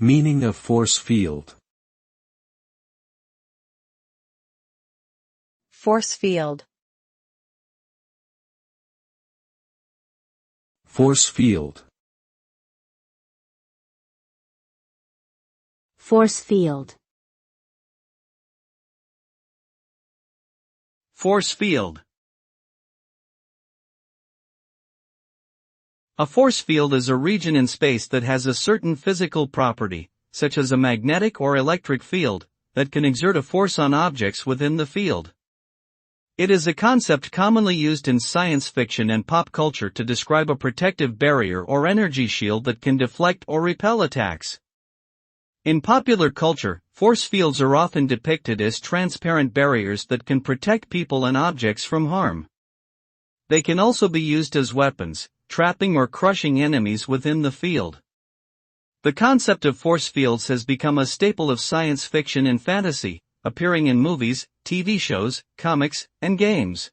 Meaning of force field. Force field. Force field. Force field. Force field. A force field is a region in space that has a certain physical property, such as a magnetic or electric field, that can exert a force on objects within the field. It is a concept commonly used in science fiction and pop culture to describe a protective barrier or energy shield that can deflect or repel attacks. In popular culture, force fields are often depicted as transparent barriers that can protect people and objects from harm. They can also be used as weapons, trapping or crushing enemies within the field. The concept of force fields has become a staple of science fiction and fantasy, appearing in movies, TV shows, comics, and games.